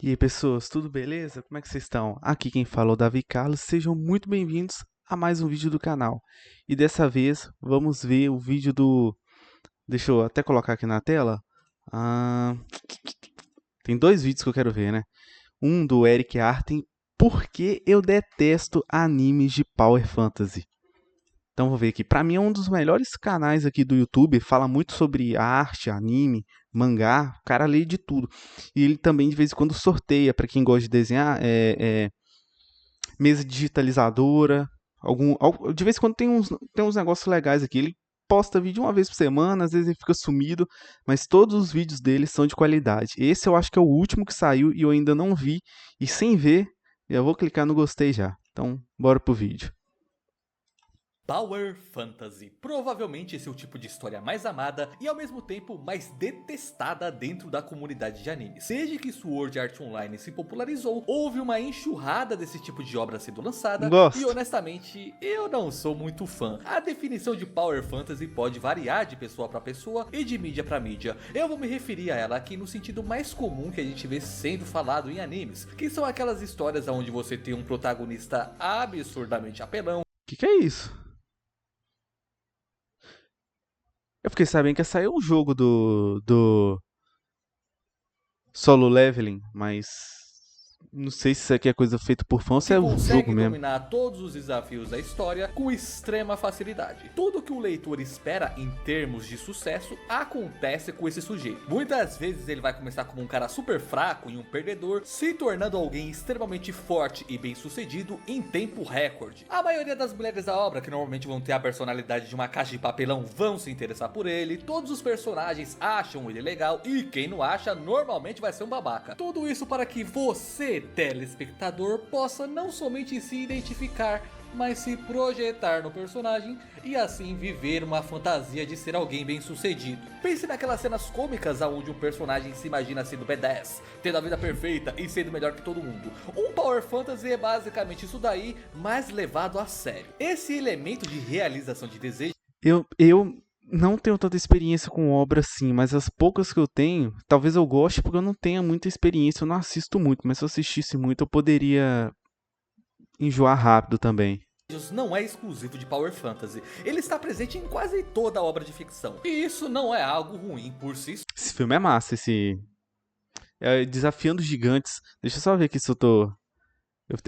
E aí, pessoas, tudo beleza? Como é que vocês estão? Aqui quem fala é o Davi Carlos. Sejam muito bem-vindos a mais um vídeo do canal. E dessa vez vamos ver o vídeo do... Deixa eu até colocar aqui na tela. Ah, Tem dois vídeos que eu quero ver, né? Um do Eric Arten, porque eu detesto animes de Power Fantasy. Então vou ver aqui. Pra mim é um dos melhores canais aqui do YouTube. Fala muito sobre arte, anime, mangá. O cara lê de tudo. E ele também de vez em quando sorteia pra quem gosta de desenhar mesa digitalizadora. De vez em quando tem uns negócios legais aqui. Ele posta vídeo uma vez por semana, às vezes ele fica sumido, mas todos os vídeos dele são de qualidade. Esse eu acho que é o último que saiu e eu ainda não vi. E sem ver, eu vou clicar no gostei já. Então, bora pro vídeo. Power Fantasy. Provavelmente esse é o tipo de história mais amada e ao mesmo tempo mais detestada dentro da comunidade de animes. Desde que Sword Art Online se popularizou, houve uma enxurrada desse tipo de obra sendo lançada e Gosto. honestamente eu não sou muito fã. A definição de Power Fantasy pode variar de pessoa para pessoa e de mídia para mídia. Eu vou me referir a ela aqui no sentido mais comum que a gente vê sendo falado em animes, que são aquelas histórias onde você tem um protagonista absurdamente apelão. Que é isso? Eu fiquei sabendo que ia sair um jogo do Solo Leveling, mas não sei se isso aqui é coisa feita por fã ou se Que é o jogo consegue mesmo. dominar todos os desafios da história com extrema facilidade. Tudo que o leitor espera em termos de sucesso acontece com esse sujeito. Muitas vezes ele vai começar como um cara super fraco e um perdedor, se tornando alguém extremamente forte e bem sucedido em tempo recorde. A maioria das mulheres da obra, que normalmente vão ter a personalidade de uma caixa de papelão, vão se interessar por ele. Todos os personagens acham ele legal e quem não acha normalmente vai ser um babaca. Tudo isso para que você, telespectador, possa não somente se identificar, mas se projetar no personagem e assim viver uma fantasia de ser alguém bem sucedido. Pense naquelas cenas cômicas onde um personagem se imagina sendo badass, tendo a vida perfeita e sendo melhor que todo mundo. Um Power Fantasy é basicamente isso daí, mas levado a sério. Esse elemento de realização de desejo Eu não tenho tanta experiência com obra assim, mas as poucas que eu tenho, talvez eu goste porque eu não tenha muita experiência, eu não assisto muito, mas se eu assistisse muito eu poderia enjoar rápido também. não é exclusivo de Power Fantasy, ele está presente em quase toda a obra de ficção. E isso não é algo ruim por si só. Esse filme é massa, esse Desafiando os Gigantes. Deixa eu só ver aqui se eu tô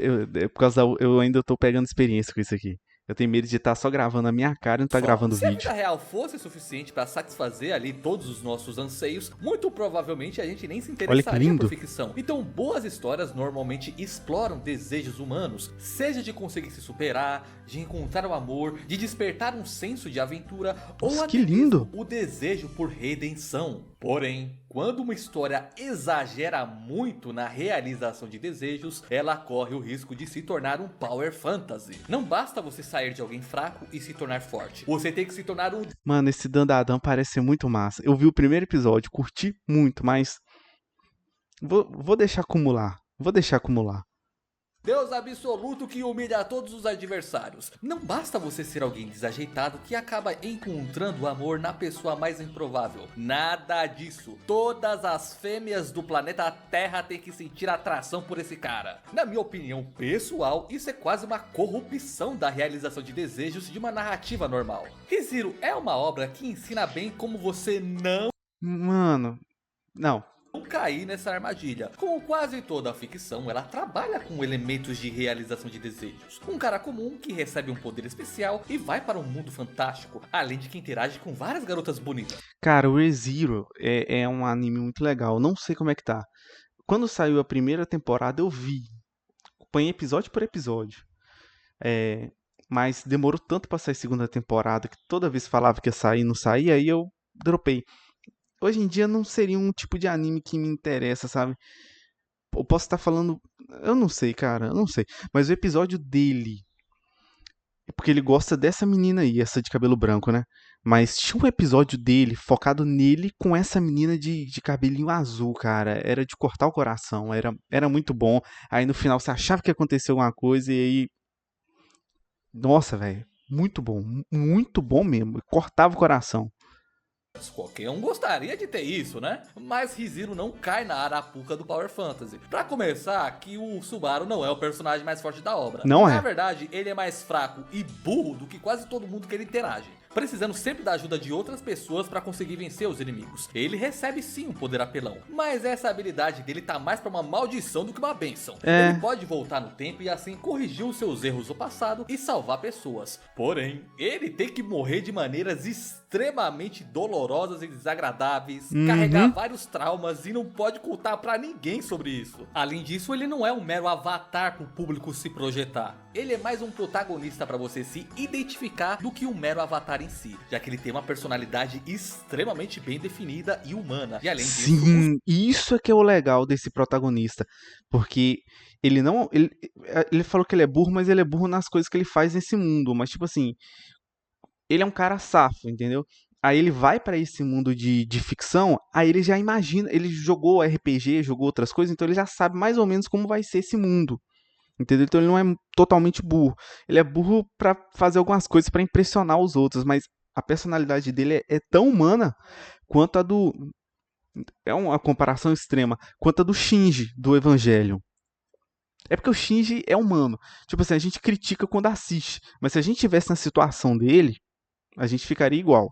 é por causa eu ainda tô pegando experiência com isso aqui. Eu tenho medo de estar só gravando a minha cara e não estar gravando o Se a vídeo. vida real fosse suficiente para satisfazer ali todos os nossos anseios, muito provavelmente a gente nem se Olha que interessaria por lindo. ficção. Então boas histórias normalmente exploram desejos humanos, seja de conseguir se superar, de encontrar o amor, de despertar um senso de aventura ou Nossa, que até mesmo lindo. o desejo por redenção. Porém, quando uma história exagera muito na realização de desejos, ela corre o risco de se tornar um Power Fantasy. Não basta você sair de alguém fraco e se tornar forte. Você tem que se tornar um Mano, esse Dandadan parece ser muito massa. Eu vi o primeiro episódio, curti muito, mas vou deixar acumular. Vou deixar acumular. Deus absoluto que humilha todos os adversários. Não basta você ser alguém desajeitado que acaba encontrando o amor na pessoa mais improvável. Nada disso. Todas as fêmeas do planeta Terra têm que sentir atração por esse cara. Na minha opinião pessoal, isso é quase uma corrupção da realização de desejos de uma narrativa normal. ReZero é uma obra que ensina bem como você não Mano, não. cair nessa armadilha. Como quase toda a ficção, ela trabalha com elementos de realização de desejos. Um cara comum que recebe um poder especial e vai para um mundo fantástico, além de que interage com várias garotas bonitas. Cara, o ReZero é um anime muito legal. Não sei como é que tá. Quando saiu a primeira temporada, eu vi. Acompanhei episódio por episódio. É, mas demorou tanto pra sair a segunda temporada que toda vez falava que ia sair, não saía, aí eu dropei. Hoje em dia não seria um tipo de anime que me interessa, sabe? Eu posso estar falando. Eu não sei, cara, eu não sei. Mas o episódio dele. É porque ele gosta dessa menina aí, essa de cabelo branco, né? Mas tinha um episódio dele focado nele com essa menina de cabelinho azul, cara. Era de cortar o coração, era muito bom. Aí no final você achava que aconteceu alguma coisa e aí. Nossa, velho. Muito bom mesmo. Cortava o coração. Qualquer um gostaria de ter isso, né? Mas ReZero não cai na arapuca do Power Fantasy. Pra começar, que o Subaru não é o personagem mais forte da obra. Não é. Na verdade, ele é mais fraco e burro do que quase todo mundo que ele interage, precisando sempre da ajuda de outras pessoas pra conseguir vencer os inimigos. Ele recebe sim um poder apelão, mas essa habilidade dele tá mais pra uma maldição do que uma bênção. Ele pode voltar no tempo e assim corrigir os seus erros do passado e salvar pessoas. Porém, ele tem que morrer de maneiras extremamente dolorosas e desagradáveis, carregar vários traumas e não pode contar pra ninguém sobre isso. Além disso, ele não é um mero avatar pro público se projetar. Ele é mais um protagonista pra você se identificar do que um mero avatar em si, já que ele tem uma personalidade extremamente bem definida e humana. E além disso, Sim, isso é que é o legal desse protagonista, porque ele não, ele falou que ele é burro, mas ele é burro nas coisas que ele faz nesse mundo, mas tipo assim, ele é um cara safo, entendeu? Aí ele vai pra esse mundo de ficção, aí ele já imagina, ele jogou RPG, jogou outras coisas, então ele já sabe mais ou menos como vai ser esse mundo. Entendeu? Então ele não é totalmente burro. Ele é burro pra fazer algumas coisas pra impressionar os outros, mas a personalidade dele é tão humana quanto a do. É uma comparação extrema. Quanto a do Shinji, do Evangelho. É porque o Shinji é humano. Tipo assim, a gente critica quando assiste. Mas se a gente tivesse na situação dele, a gente ficaria igual.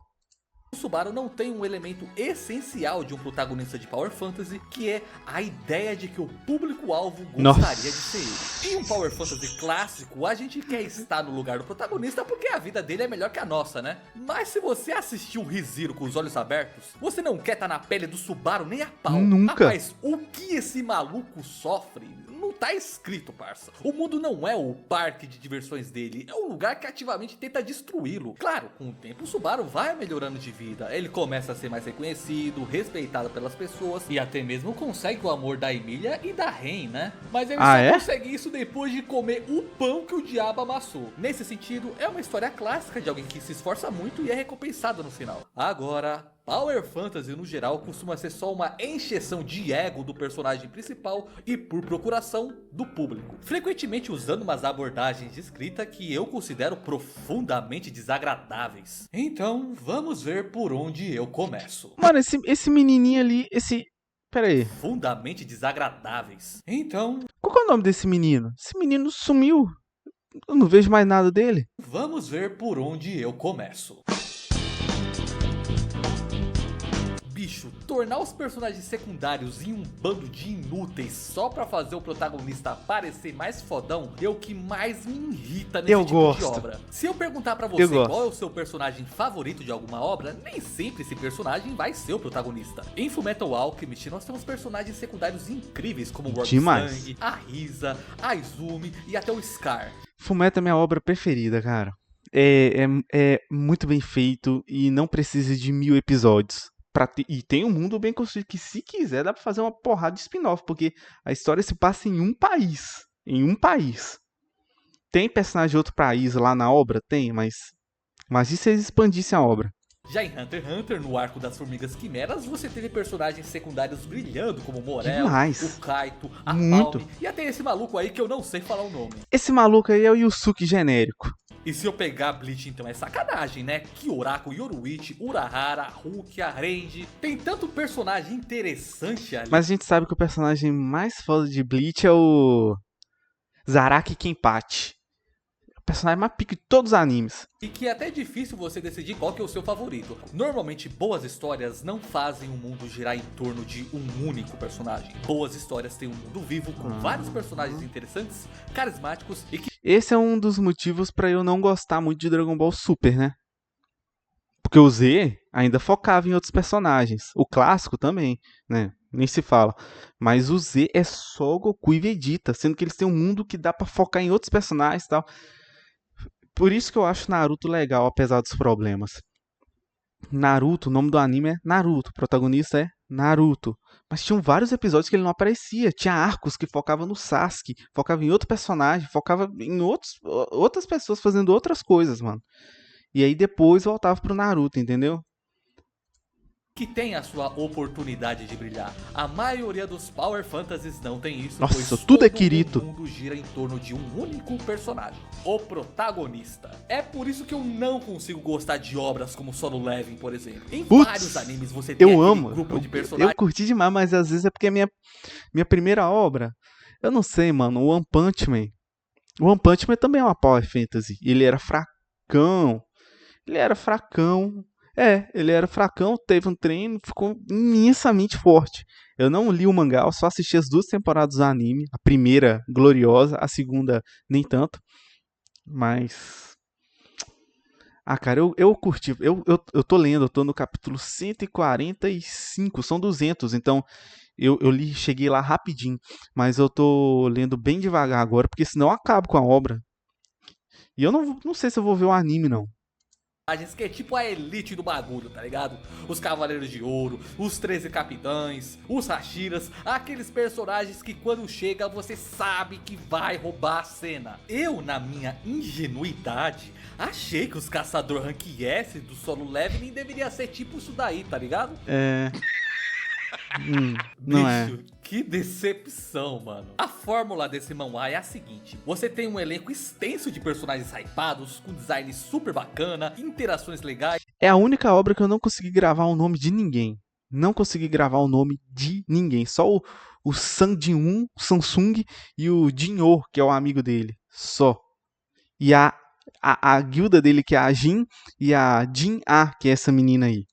o Subaru não tem um elemento essencial de um protagonista de Power Fantasy, que é a ideia de que o público-alvo gostaria de ser ele. Em um Power Fantasy clássico, a gente quer estar no lugar do protagonista porque a vida dele é melhor que a nossa, né? Mas se você assistiu ReZero com os olhos abertos, você não quer estar na pele do Subaru nem a pau. Nunca. Rapaz, o que esse maluco sofre não tá escrito, parça. O mundo não é o parque de diversões dele, é um lugar que ativamente tenta destruí-lo. Claro, com o tempo o Subaru vai melhorando de vida, ele começa a ser mais reconhecido, respeitado pelas pessoas e até mesmo consegue o amor da Emilia e da Ren, né? Mas ele só consegue isso depois de comer o pão que o diabo amassou. Nesse sentido, é uma história clássica de alguém que se esforça muito e é recompensado no final. Agora, Power Fantasy no geral costuma ser só uma encheção de ego do personagem principal e por procuração do público, frequentemente usando umas abordagens de escrita que eu considero profundamente desagradáveis. Então vamos ver por onde eu começo. Mano, esse menininho ali, pera aí. Profundamente desagradáveis. Então, Qual que é o nome desse menino? Esse menino sumiu. Eu não vejo mais nada dele. vamos ver por onde eu começo. Bicho, tornar os personagens secundários em um bando de inúteis só pra fazer o protagonista parecer mais fodão é o que mais me irrita nesse de obra. Se eu perguntar pra você qual é o seu personagem favorito de alguma obra, nem sempre esse personagem vai ser o protagonista. Em Fullmetal Alchemist nós temos personagens secundários incríveis como o Rob-Sang, a Risa, a Izumi e até o Scar. Fullmetal é minha obra preferida, cara. É muito bem feito e não precisa de 1000 episódios. E tem um mundo bem construído que, se quiser, dá pra fazer uma porrada de spin-off, porque a história se passa em um país. Em um país. Tem personagem de outro país lá na obra? Tem, mas e se eles expandissem a obra? Já em Hunter x Hunter, no arco das Formigas Quimeras, você teve personagens secundários brilhando, como o Morel, o Kaito, a Palme e até esse maluco aí que eu não sei falar o nome. Esse maluco aí é o Yusuke genérico. E se eu pegar Bleach, então é sacanagem, né? Kyoraku, Yoruichi, Urahara, Rukia, Range. Tem tanto personagem interessante ali. Mas a gente sabe que o personagem mais foda de Bleach é o Zaraki Kenpachi. O personagem mais pique de todos os animes. E que é até difícil você decidir qual que é o seu favorito. Normalmente, boas histórias não fazem o mundo girar em torno de um único personagem. Boas histórias têm um mundo vivo com vários personagens interessantes, carismáticos e que... Esse é um dos motivos pra eu não gostar muito de Dragon Ball Super, né? Porque o Z ainda focava em outros personagens. O clássico também, né? Nem se fala. Mas o Z é só Goku e Vegeta, sendo que eles têm um mundo que dá pra focar em outros personagens e tal. Por isso que eu acho Naruto legal, apesar dos problemas. Naruto, o nome do anime é Naruto, o protagonista é Naruto. Mas tinham vários episódios que ele não aparecia. Tinha arcos que focavam no Sasuke, focava em outro personagem, focava em outras pessoas fazendo outras coisas, mano. E aí depois voltava pro Naruto, entendeu? que tem a sua oportunidade de brilhar. A maioria dos Power Fantasies não tem isso, Nossa, pois tudo é todo Kirito. o mundo gira em torno de um único personagem, o protagonista. É por isso que eu não consigo gostar de obras como Solo Leveling, por exemplo. Em vários animes você tem Eu aquele amo. grupo de personagens. Eu curti demais, mas às vezes é porque é minha primeira obra. Eu não sei, mano. O One Punch Man. O One Punch Man também é uma Power Fantasy. Ele era fracão. Ele era fracão. Ele era fracão, teve um treino, ficou imensamente forte. Eu não li o mangá, eu só assisti as 2 temporadas do anime. A primeira, gloriosa, a segunda, nem tanto. Mas. Ah, cara, eu curti. Eu tô lendo, eu tô no capítulo 145, são 200, então eu li, cheguei lá rapidinho. Mas eu tô lendo bem devagar agora, porque senão eu acabo com a obra. E eu não sei se eu vou ver o anime, não. Que é tipo a elite do bagulho, tá ligado? Os Cavaleiros de Ouro, os 13 Capitães, os Hashiras, aqueles personagens que quando chega você sabe que vai roubar a cena. Eu, na minha ingenuidade, achei que os Caçador Rank S do Solo Leveling deveria ser tipo isso daí, tá ligado? Não é. Bicho, que decepção, mano. A fórmula desse manhwa é a seguinte: você tem um elenco extenso de personagens hypados, com design super bacana, interações legais. É a única obra que eu não consegui gravar o nome de ninguém. Não consegui gravar o nome de ninguém. Só o Sang Jin-un, Samsung, e o Jin-oh, que é o amigo dele. Só. E a guilda dele, que é a Jin, e a Jin-A, que é essa menina aí.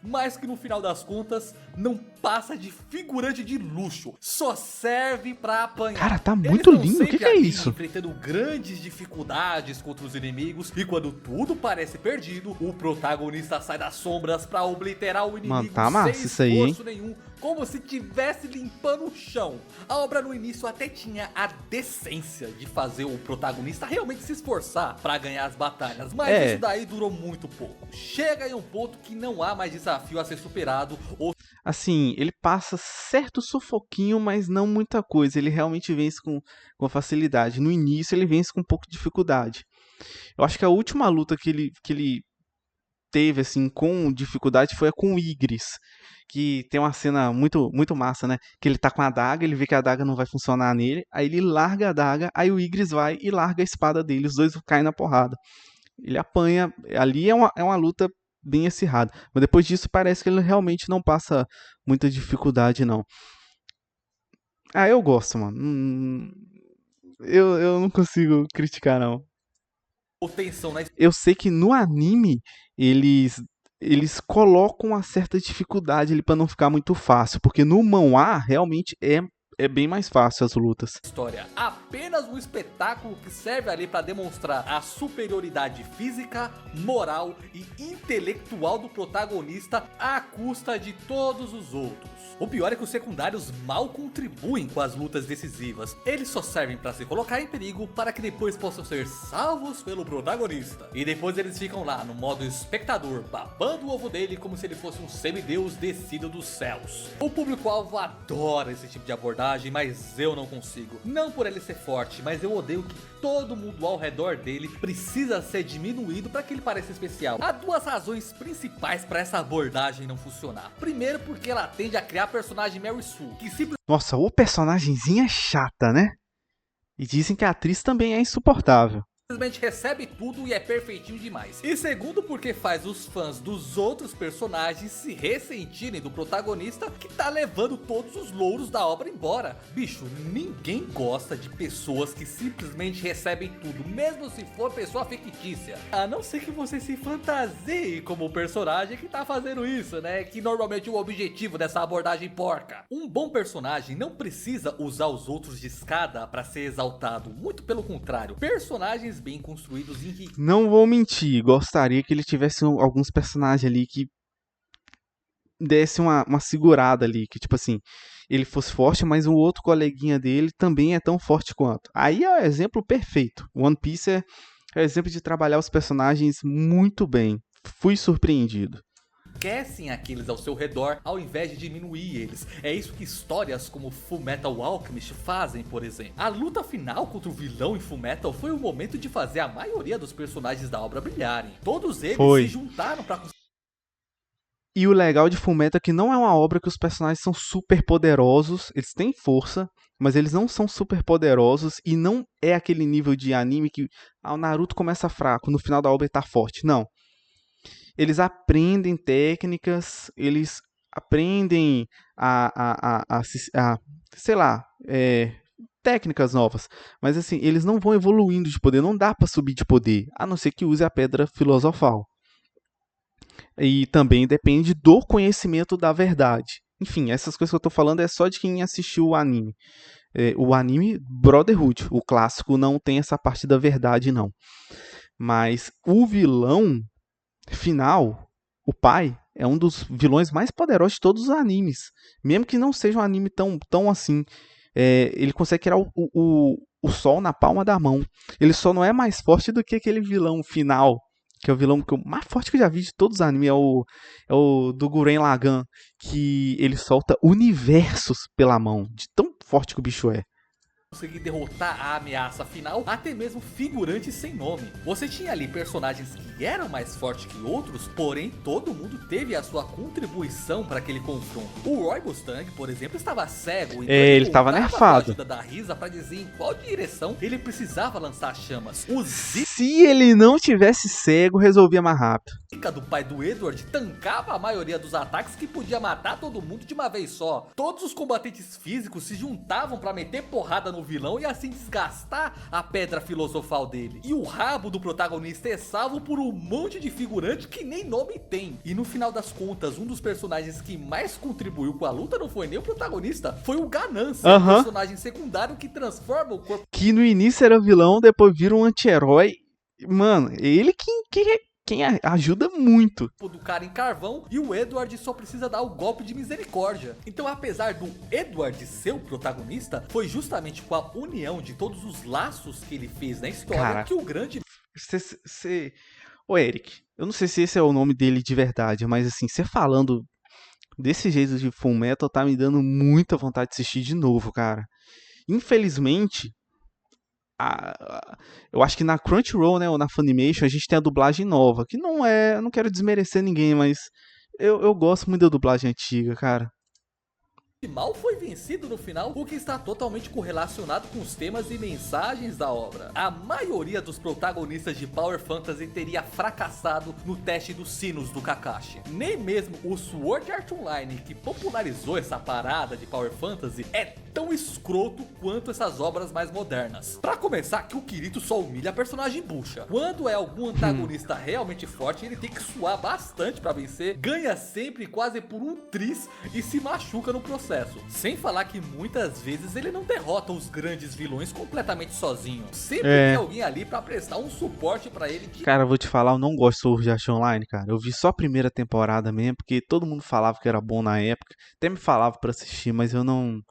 Mas que no final das contas não passa de figurante de luxo, só serve pra apanhar. Cara, tá muito lindo, o que é isso? Enfrentando grandes dificuldades contra os inimigos, e quando tudo parece perdido, o protagonista sai das sombras pra obliterar o inimigo. Mano, tá massa sem isso aí, hein? esforço nenhum, como se tivesse limpando o chão. A obra no início até tinha a decência de fazer o protagonista realmente se esforçar pra ganhar as batalhas, mas isso daí durou muito pouco. Chega em um ponto que não há mais desafio a ser superado. Assim, ele passa certo sufoquinho, mas não muita coisa. Ele realmente vence com facilidade. No início ele vence com um pouco de dificuldade. Eu acho que a última luta que ele teve assim com dificuldade foi a com o Igris, que tem uma cena muito muito massa, né? Que ele tá com a adaga, ele vê que a adaga não vai funcionar nele, aí ele larga a adaga, aí o Igris vai e larga a espada dele, os dois caem na porrada. Ele apanha, ali é uma luta bem acirrada, mas depois disso parece que ele realmente não passa muita dificuldade, não. Ah, eu gosto, mano. Eu não consigo criticar, não. Eu sei que no anime eles colocam uma certa dificuldade ali pra não ficar muito fácil, porque no manhwa realmente é bem mais fácil as lutas. História, apenas um espetáculo que serve ali para demonstrar a superioridade física, moral e intelectual do protagonista à custa de todos os outros. O pior é que os secundários mal contribuem com as lutas decisivas. Eles só servem para se colocar em perigo para que depois possam ser salvos pelo protagonista. E depois eles ficam lá no modo espectador, babando o ovo dele como se ele fosse um semideus descido dos céus. O público-alvo adora esse tipo de abordagem, mas eu não consigo. Não por ele ser forte, mas eu odeio que todo mundo ao redor dele precisa ser diminuído para que ele pareça especial. Há 2 razões principais para essa abordagem não funcionar. Primeiro, porque ela tende a criar a personagem Mary Sue, que simplesmente... Nossa, o personagemzinha é chata, né? E dizem que a atriz também é insuportável. Simplesmente recebe tudo e é perfeitinho demais. E segundo, porque faz os fãs dos outros personagens se ressentirem do protagonista, que tá levando todos os louros da obra embora. Bicho, ninguém gosta de pessoas que simplesmente recebem tudo, mesmo se for pessoa fictícia. A não ser que você se fantasie como o personagem que tá fazendo isso, né? Que normalmente é o objetivo dessa abordagem porca. Um bom personagem não precisa usar os outros de escada pra ser exaltado. Muito pelo contrário, personagens bem construídos e... Não vou mentir, gostaria que ele tivesse alguns personagens ali que desse uma segurada ali, que tipo assim, ele fosse forte, mas o outro coleguinha dele também é tão forte quanto. Aí é o exemplo perfeito. One Piece é o exemplo de trabalhar os personagens muito bem. Fui surpreendido. Esquecem aqueles ao seu redor ao invés de diminuir eles. É isso que histórias como Fullmetal Alchemist fazem, por exemplo. A luta final contra o vilão em Fullmetal foi o momento de fazer a maioria dos personagens da obra brilharem. Todos eles se juntaram pra... E o legal de Fullmetal é que não é uma obra que os personagens são super poderosos, eles têm força, mas eles não são super poderosos e não é aquele nível de anime que o Naruto começa fraco, no final da obra ele tá forte. Não. Eles aprendem técnicas, eles aprendem sei lá, técnicas novas. Mas assim, eles não vão evoluindo de poder, não dá pra subir de poder, a não ser que use a pedra filosofal. E também depende do conhecimento da verdade. Enfim, essas coisas que eu tô falando é só de quem assistiu o anime. O anime Brotherhood, o clássico, não tem essa parte da verdade, não. Mas o vilão final, o pai, é um dos vilões mais poderosos de todos os animes. Mesmo que não seja um anime tão assim. Ele consegue criar o sol na palma da mão. Ele só não é mais forte do que aquele vilão final, que é o vilão mais forte que eu já vi de todos os animes, é o do Gurren Lagann, que ele solta universos pela mão, de tão forte que o bicho é. Conseguir derrotar a ameaça final, até mesmo figurantes sem nome. Você tinha ali personagens que eram mais fortes que outros, porém todo mundo teve a sua contribuição para aquele confronto. O Roy Mustang, por exemplo, estava cego, então ele estava nerfado. Com a ajuda da Risa para dizer em qual direção ele precisava lançar chamas. O Se ele não tivesse cego, resolvia mais rápido. Zika do pai do Edward tancava a maioria dos ataques que podia matar todo mundo de uma vez só. Todos os combatentes físicos se juntavam para meter porrada no vilão e assim desgastar a pedra filosofal dele. E o rabo do protagonista é salvo por um monte de figurante que nem nome tem. E no final das contas, um dos personagens que mais contribuiu com a luta não foi nem o protagonista, foi o Ganância, um personagem secundário que transforma o corpo. Que no início era vilão, depois vira um anti-herói. Mano, ele quem ajuda muito. Do cara em carvão, e o Edward só precisa dar o golpe de misericórdia. Então, apesar do Edward ser o protagonista, foi justamente com a união de todos os laços que ele fez na história que o grande... Ô, Eric, eu não sei se esse é o nome dele de verdade, mas assim, você falando desse jeito de Fullmetal tá me dando muita vontade de assistir de novo, cara. Infelizmente, eu acho que na Crunchyroll, né, ou na Funimation, a gente tem a dublagem nova, que não é, eu não quero desmerecer ninguém, mas eu gosto muito da dublagem antiga, cara. Mal foi vencido no final, o que está totalmente correlacionado com os temas e mensagens da obra. A maioria dos protagonistas de Power Fantasy teria fracassado no teste dos sinos do Kakashi. Nem mesmo o Sword Art Online, que popularizou essa parada de Power Fantasy, é tão escroto quanto essas obras mais modernas. Pra começar, que o Kirito só humilha a personagem bucha. Quando é algum antagonista realmente forte, ele tem que suar bastante pra vencer, ganha sempre quase por um tris e se machuca no processo. Sem falar que muitas vezes ele não derrota os grandes vilões completamente sozinho. Sempre tem alguém ali pra prestar um suporte pra ele. Cara, eu vou te falar, eu não gosto de Sword Art Online, cara. Eu vi só a primeira temporada mesmo, porque todo mundo falava que era bom na época. Até me falava pra assistir, mas eu não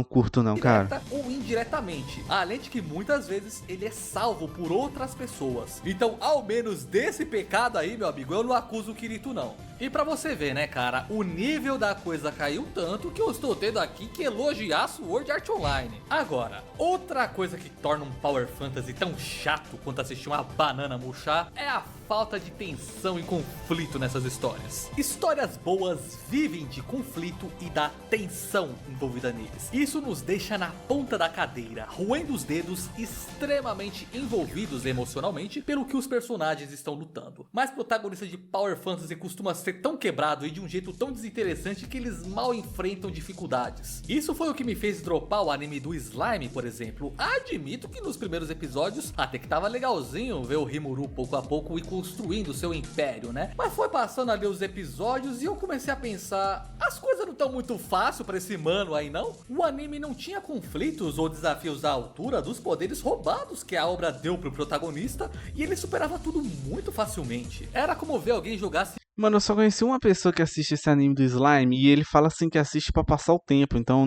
curto não, cara. Direta ou indiretamente. Além de que muitas vezes ele é salvo por outras pessoas. Então, ao menos desse pecado aí, meu amigo, eu não acuso o Kirito não. E pra você ver, né, cara, o nível da coisa caiu tanto que eu estou tendo aqui que elogiar Sword Art Online. Agora, outra coisa que torna um Power Fantasy tão chato quanto assistir uma banana murchar é a falta de tensão e conflito nessas histórias. Histórias boas vivem de conflito e da tensão envolvida neles. Isso nos deixa na ponta da cadeira, roendo os dedos, extremamente envolvidos emocionalmente pelo que os personagens estão lutando. Mas protagonista de Power Fantasy costuma ser tão quebrado e de um jeito tão desinteressante que eles mal enfrentam dificuldades. Isso foi o que me fez dropar o anime do Slime, por exemplo. Admito que nos primeiros episódios até que tava legalzinho ver o Rimuru pouco a pouco e construindo seu império, né? Mas foi passando ali os episódios e eu comecei a pensar, as coisas não estão muito fácil pra esse mano aí não? O anime não tinha conflitos ou desafios à altura dos poderes roubados que a obra deu pro protagonista e ele superava tudo muito facilmente. Era como ver alguém jogar... Mano, eu só conheci uma pessoa que assiste esse anime do Slime e ele fala assim que assiste pra passar o tempo, então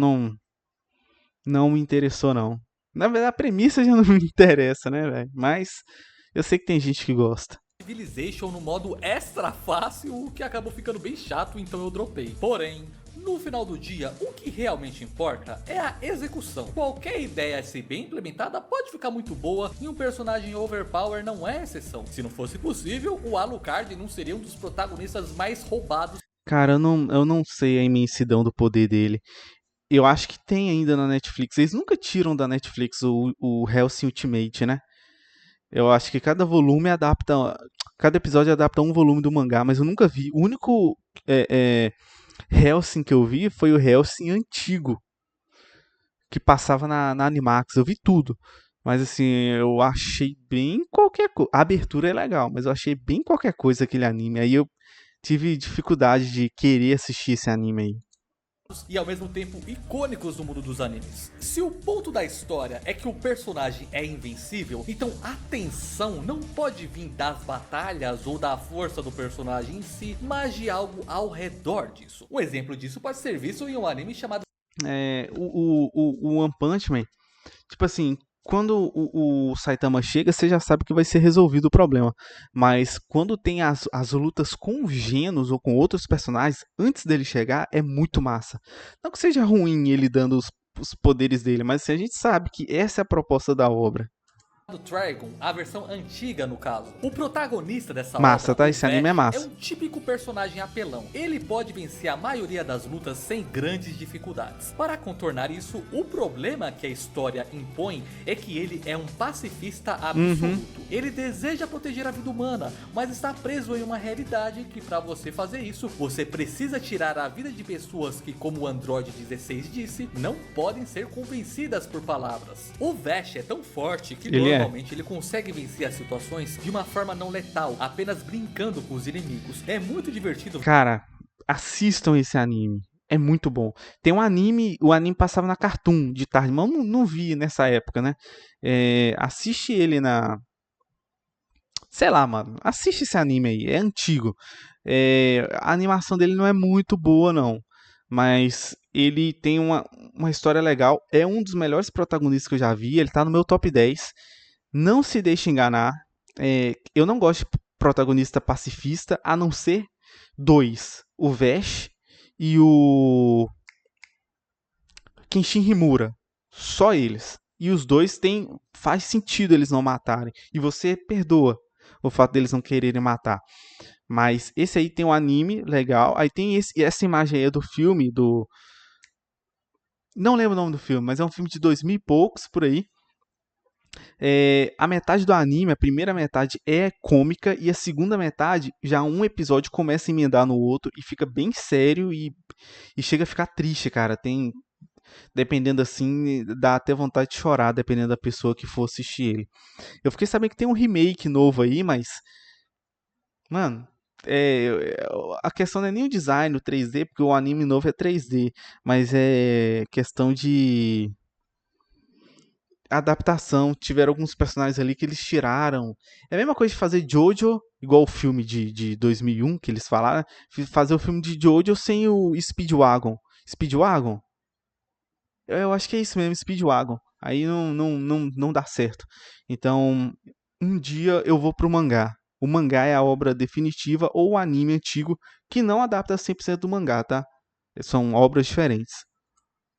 não me interessou não. Na verdade a premissa já não me interessa, né, velho? Mas eu sei que tem gente que gosta. Civilization no modo extra fácil, o que acabou ficando bem chato, então eu dropei. Porém, no final do dia, o que realmente importa é a execução. Qualquer ideia, se bem implementada, pode ficar muito boa e um personagem overpower não é exceção. Se não fosse possível, o Alucard não seria um dos protagonistas mais roubados. Cara, eu não sei a imensidão do poder dele. Eu acho que tem ainda na Netflix. Eles nunca tiram da Netflix o Hellsing Ultimate, né? Eu acho que cada volume adapta. Cada episódio adapta um volume do mangá, mas eu nunca vi. O único Hellsing que eu vi foi o Hellsing antigo, que passava na Animax. Eu vi tudo. Mas assim, eu achei bem qualquer coisa. A abertura é legal, mas eu achei bem qualquer coisa aquele anime. Aí eu tive dificuldade de querer assistir esse anime aí. E ao mesmo tempo icônicos no mundo dos animes. Se o ponto da história é que o personagem é invencível, então a tensão não pode vir das batalhas ou da força do personagem em si, mas de algo ao redor disso. Um exemplo disso pode ser visto em um anime chamado O One Punch Man, tipo assim, quando o Saitama chega, você já sabe que vai ser resolvido o problema. Mas quando tem as lutas com os Genos ou com outros personagens, antes dele chegar, é muito massa. Não que seja ruim ele dando os poderes dele, mas assim, a gente sabe que essa é a proposta da obra. Trigon, a versão antiga no caso. O protagonista dessa Massa, obra, tá? o Esse anime é Vash, é massa. um típico personagem apelão. Ele pode vencer a maioria das lutas sem grandes dificuldades. Para contornar isso, o problema que a história impõe é que ele é um pacifista absoluto. Ele deseja proteger a vida humana, mas está preso em uma realidade que para você fazer isso, você precisa tirar a vida de pessoas que, como o Android 16 disse, não podem ser convencidas por palavras. O Vash é tão forte que normalmente ele consegue vencer as situações de uma forma não letal, apenas brincando com os inimigos. É muito divertido. Cara, assistam esse anime. É muito bom. Tem um anime, o anime passava na Cartoon de tarde, mas eu não vi nessa época, né? Assiste ele na. Sei lá, mano. Assiste esse anime aí. É antigo. A animação dele não é muito boa, não. Mas ele tem uma história legal. É um dos melhores protagonistas que eu já vi. Ele tá no meu top 10. Não se deixe enganar. Eu não gosto de protagonista pacifista, a não ser dois: o Vash e o Kenshin Himura. Só eles. E os dois faz sentido eles não matarem. E você perdoa o fato deles não quererem matar. Mas esse aí tem um anime legal. Aí tem essa imagem aí do filme do. Não lembro o nome do filme, mas é um filme de 2000 e poucos por aí. A metade do anime, a primeira metade é cômica e a segunda metade, já um episódio começa a emendar no outro e fica bem sério e chega a ficar triste, cara. Dependendo assim, dá até vontade de chorar, dependendo da pessoa que for assistir ele. Eu fiquei sabendo que tem um remake novo aí, mas, mano, a questão não é nem o design, o 3D, porque o anime novo é 3D, mas é questão de adaptação. Tiveram alguns personagens ali que eles tiraram. É a mesma coisa de fazer Jojo, igual o filme de 2001 que eles falaram, fazer o filme de Jojo sem o Speedwagon. Speedwagon? Eu acho que é isso mesmo, Speedwagon. Aí não dá certo. Então, um dia eu vou pro mangá. O mangá é a obra definitiva ou o anime antigo que não adapta 100% do mangá, tá? São obras diferentes.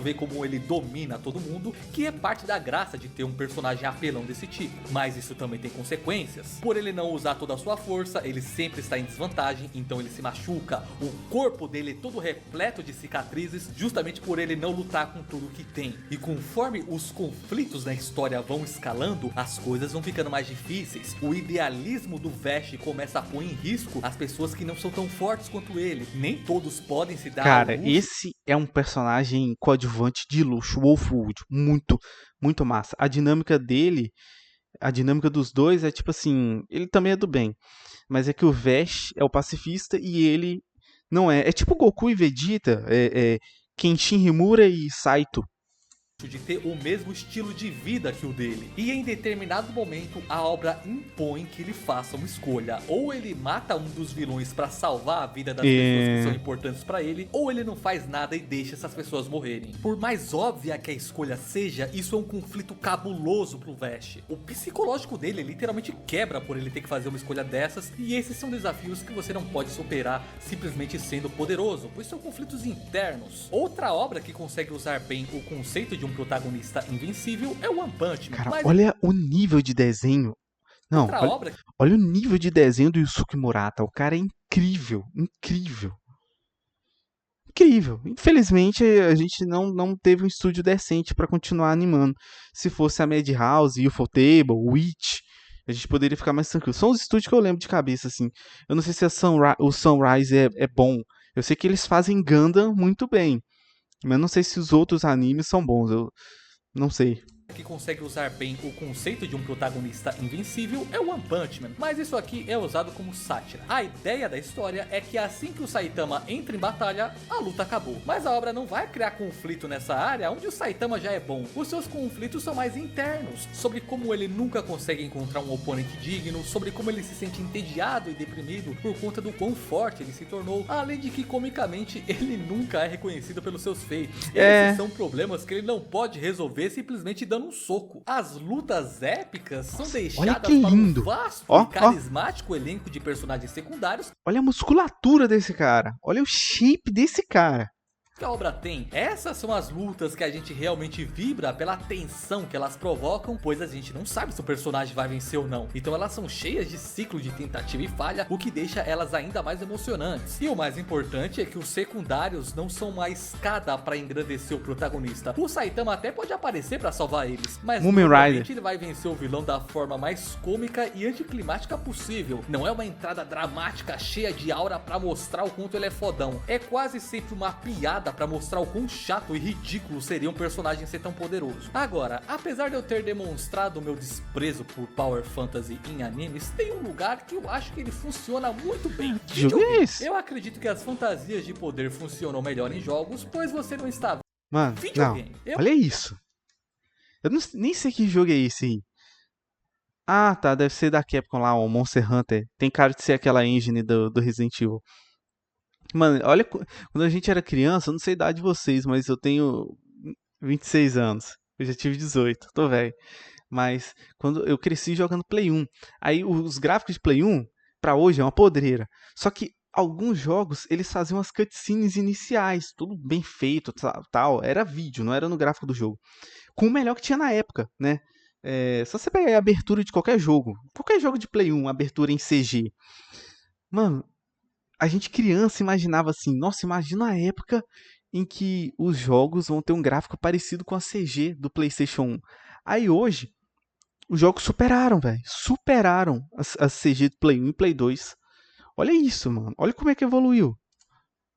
Ver como ele domina todo mundo, que é parte da graça de ter um personagem apelão desse tipo. Mas isso também tem consequências. Por ele não usar toda a sua força, ele sempre está em desvantagem, então ele se machuca. O corpo dele é todo repleto de cicatrizes, justamente por ele não lutar com tudo que tem. E conforme os conflitos na história vão escalando, as coisas vão ficando mais difíceis. O idealismo do Vash começa a pôr em risco as pessoas que não são tão fortes quanto ele. Nem todos podem se dar Cara, ao luxo. esse é um personagem coadjuvante de luxo, Wolfwood, muito, muito massa. A dinâmica dele, a dinâmica dos dois é tipo assim, ele também é do bem, mas é que o Vash é o pacifista e ele não é. É tipo Goku e Vegeta, Kenshin Himura e Saito. De ter o mesmo estilo de vida que o dele. E em determinado momento a obra impõe que ele faça uma escolha. Ou ele mata um dos vilões para salvar a vida das pessoas que são importantes para ele, ou ele não faz nada e deixa essas pessoas morrerem. Por mais óbvia que a escolha seja, isso é um conflito cabuloso pro Vash. O psicológico dele literalmente quebra por ele ter que fazer uma escolha dessas, e esses são desafios que você não pode superar simplesmente sendo poderoso, pois são conflitos internos. Outra obra que consegue usar bem o conceito de um protagonista invencível é o One Punch Man. Cara, olha o nível de desenho. Não, olha o nível de desenho do Yusuke Murata. O cara é incrível, incrível. incrível. Infelizmente, a gente não teve um estúdio decente pra continuar animando. Se fosse a Madhouse, Ufotable, Witch, a gente poderia ficar mais tranquilo. São os estúdios que eu lembro de cabeça, assim. Eu não sei se o Sunrise é bom. Eu sei que eles fazem Gundam muito bem. Mas eu não sei se os outros animes são bons. Eu não sei. Que consegue usar bem o conceito de um protagonista invencível é o One Punch Man, mas isso aqui é usado como sátira. A ideia da história é que assim que o Saitama entra em batalha, a luta acabou. Mas a obra não vai criar conflito nessa área onde o Saitama já é bom. Os seus conflitos são mais internos, sobre como ele nunca consegue encontrar um oponente digno, sobre como ele se sente entediado e deprimido por conta do quão forte ele se tornou, além de que comicamente ele nunca é reconhecido pelos seus feitos. Esses são problemas que ele não pode resolver simplesmente dando um soco. As lutas épicas são deixadas para um vasto e carismático elenco de personagens secundários. Olha a musculatura desse cara. Olha o shape desse cara. Que a obra tem. Essas são as lutas que a gente realmente vibra pela tensão que elas provocam, pois a gente não sabe se o personagem vai vencer ou não. Então elas são cheias de ciclo de tentativa e falha, o que deixa elas ainda mais emocionantes. E o mais importante é que os secundários não são uma escada para engrandecer o protagonista. O Saitama até pode aparecer para salvar eles, mas normalmente ele vai vencer o vilão da forma mais cômica e anticlimática possível. Não é uma entrada dramática cheia de aura para mostrar o quanto ele é fodão. É quase sempre uma piada pra mostrar o quão chato e ridículo seria um personagem ser tão poderoso. Agora, apesar de eu ter demonstrado o meu desprezo por Power Fantasy em animes, tem um lugar que eu acho que ele funciona muito bem. Eu acredito que as fantasias de poder funcionam melhor em jogos, pois você não está... Mano, olha isso. Eu nem sei que jogo é esse aí. Ah, tá, deve ser da Capcom lá, o Monster Hunter. Tem cara de ser aquela engine do Resident Evil. Mano, olha, quando a gente era criança, eu não sei a idade de vocês, mas eu tenho 26 anos. Eu já tive 18, tô velho. Mas quando eu cresci jogando Play 1, aí os gráficos de Play 1 pra hoje é uma podreira. Só que alguns jogos, eles faziam as cutscenes iniciais, tudo bem feito, tal, era vídeo, não era no gráfico do jogo. Com o melhor que tinha na época, né? Só você pegar a abertura de qualquer jogo de Play 1, abertura em CG. Mano, a gente criança imaginava assim, nossa, imagina a época em que os jogos vão ter um gráfico parecido com a CG do PlayStation 1. Aí hoje, os jogos superaram, velho. Superaram a CG do Play 1 e Play 2. Olha isso, mano. Olha como é que evoluiu.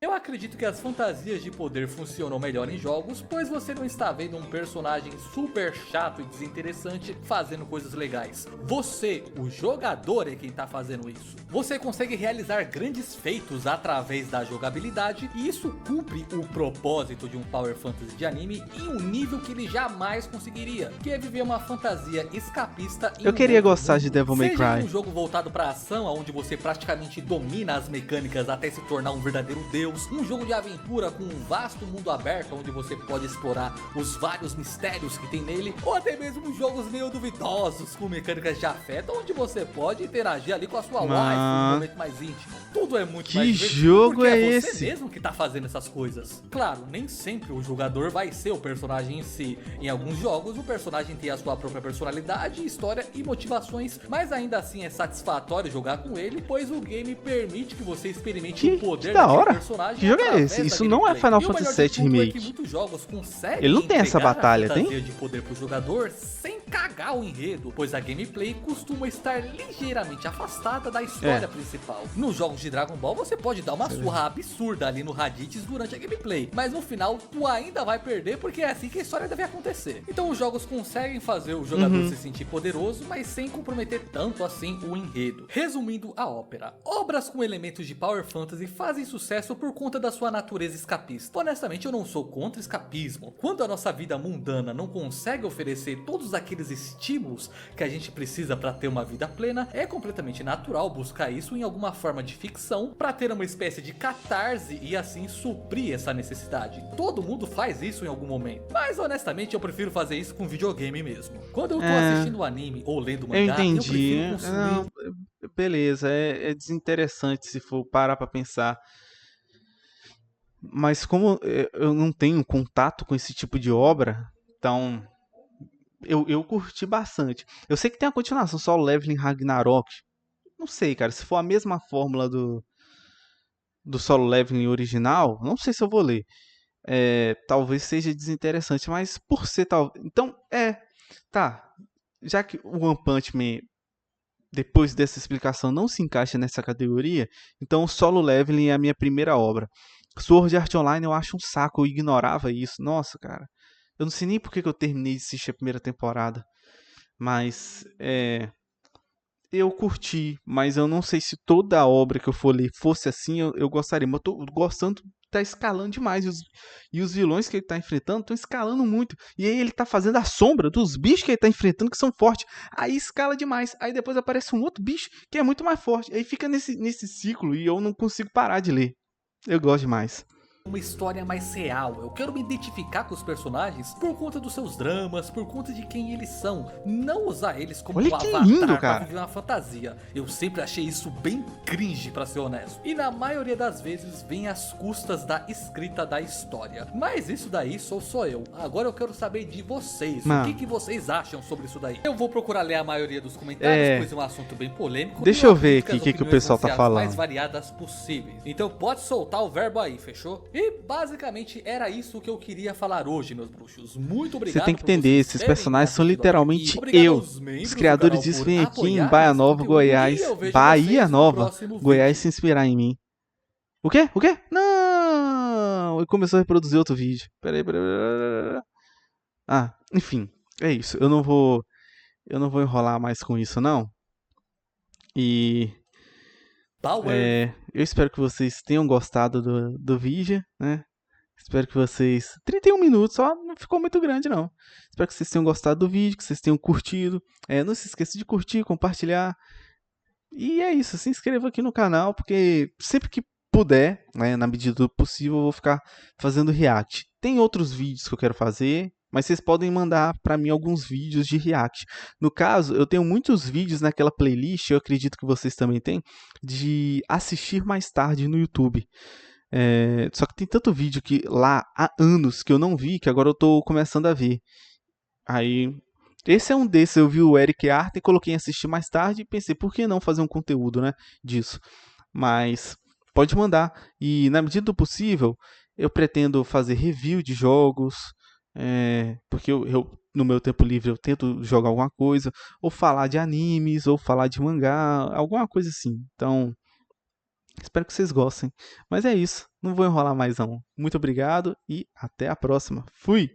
Eu acredito que as fantasias de poder funcionam melhor em jogos, pois você não está vendo um personagem super chato e desinteressante fazendo coisas legais. Você, o jogador, é quem está fazendo isso. Você consegue realizar grandes feitos através da jogabilidade, e isso cumpre o propósito de um Power Fantasy de anime em um nível que ele jamais conseguiria, que é viver uma fantasia escapista em Eu queria gostar de Devil May Cry. Seja um jogo voltado para ação, onde você praticamente domina as mecânicas até se tornar um verdadeiro deus. Um jogo de aventura com um vasto mundo aberto onde você pode explorar os vários mistérios que tem nele, ou até mesmo jogos meio duvidosos com mecânicas de afeto onde você pode interagir ali com a sua wife num momento mais íntimo. Tudo é muito mais divertido. Que jogo porque é você esse? mesmo que tá fazendo essas coisas. Claro, nem sempre o jogador vai ser o personagem em si. Em alguns jogos o personagem tem a sua própria personalidade, história e motivações, mas ainda assim é satisfatório jogar com ele, pois o game permite que você experimente o poder daquele personagem. Que jogo é esse? Isso não é Final Fantasy VII Remake. Muitos jogos conseguem ele não tem essa batalha, tem? De poder pro jogador sem cagar o enredo, pois a gameplay costuma estar ligeiramente afastada da história principal. Nos jogos de Dragon Ball você pode dar uma surra absurda ali no Raditz durante a gameplay, mas no final tu ainda vai perder porque é assim que a história deve acontecer. Então os jogos conseguem fazer o jogador se sentir poderoso, mas sem comprometer tanto assim o enredo. Resumindo a ópera, obras com elementos de Power Fantasy fazem sucesso por conta da sua natureza escapista. Honestamente, eu não sou contra escapismo. Quando a nossa vida mundana não consegue oferecer todos aqueles estímulos que a gente precisa para ter uma vida plena, é completamente natural buscar isso em alguma forma de ficção para ter uma espécie de catarse e assim suprir essa necessidade. Todo mundo faz isso em algum momento, mas honestamente eu prefiro fazer isso com videogame mesmo. Quando eu tô assistindo anime ou lendo mangá, eu prefiro consumir... Não, beleza, é desinteressante se for parar pra pensar. Mas como eu não tenho contato com esse tipo de obra, então eu curti bastante. Eu sei que tem a continuação, Solo Leveling Ragnarok. Não sei, cara, se for a mesma fórmula do Solo Leveling original, não sei se eu vou ler. Talvez seja desinteressante, mas por ser tal. Então, tá. Já que o One Punch Man, depois dessa explicação, não se encaixa nessa categoria, então o Solo Leveling é a minha primeira obra. Sword Art Online eu acho um saco, eu ignorava isso. Nossa, cara. Eu não sei nem por que eu terminei de assistir a primeira temporada. Mas eu curti, mas eu não sei se toda a obra que eu for ler fosse assim, eu gostaria. Mas eu tô gostando, tá escalando demais. E os vilões que ele tá enfrentando estão escalando muito. E aí ele tá fazendo a sombra dos bichos que ele tá enfrentando, que são fortes. Aí escala demais. Aí depois aparece um outro bicho que é muito mais forte. Aí fica nesse ciclo e eu não consigo parar de ler. Eu gosto demais. Uma história mais real. Eu quero me identificar com os personagens por conta dos seus dramas, por conta de quem eles são. Não usar eles como Olha um que lindo, avatar pra cara. viver uma fantasia. Eu sempre achei isso bem cringe, pra ser honesto. E na maioria das vezes vem às custas da escrita da história. Mas isso daí sou só eu. Agora eu quero saber de vocês. O Mano, que vocês acham sobre isso daí? Eu vou procurar ler a maioria dos comentários, pois é um assunto bem polêmico. deixa E eu ver acredito que aqui as o que o opiniões vão pessoal ser tá as mais falando. variadas possíveis. Então pode soltar o verbo aí, fechou? E basicamente era isso que eu queria falar hoje, meus bruxos. Muito Você obrigado tem que por entender, vocês esses terem me personagens são assistido até aqui. literalmente Obrigado eu. aos membros Os do criadores canal disso por vêm aqui em apoiarem Baía esse Nova, conteúdo e Goiás. eu vejo Bahia vocês no Nova, próximo Goiás vídeo. se inspirar em mim. O quê? O quê? Não! Ele começou a reproduzir outro vídeo. Peraí. Enfim, é isso. Eu não vou enrolar mais com isso, não. E Power! eu espero que vocês tenham gostado do vídeo, né? Espero que vocês. 31 minutos, só não ficou muito grande, não. Espero que vocês tenham gostado do vídeo, que vocês tenham curtido. Não se esqueça de curtir, compartilhar. E é isso, se inscreva aqui no canal, porque sempre que puder, né, na medida do possível, eu vou ficar fazendo react. Tem outros vídeos que eu quero fazer, mas vocês podem mandar para mim alguns vídeos de react. No caso, eu tenho muitos vídeos naquela playlist, eu acredito que vocês também têm, de assistir mais tarde no YouTube. Só que tem tanto vídeo que lá há anos que eu não vi, que agora eu tô começando a ver. Aí, esse é um desses, eu vi o Eric Arta e coloquei em assistir mais tarde e pensei, por que não fazer um conteúdo, né, disso? Mas pode mandar. E na medida do possível, eu pretendo fazer review de jogos, porque no meu tempo livre eu tento jogar alguma coisa, ou falar de animes, ou falar de mangá, alguma coisa assim. Então, espero que vocês gostem. Mas é isso, não vou enrolar mais não. Muito obrigado e até a próxima. Fui!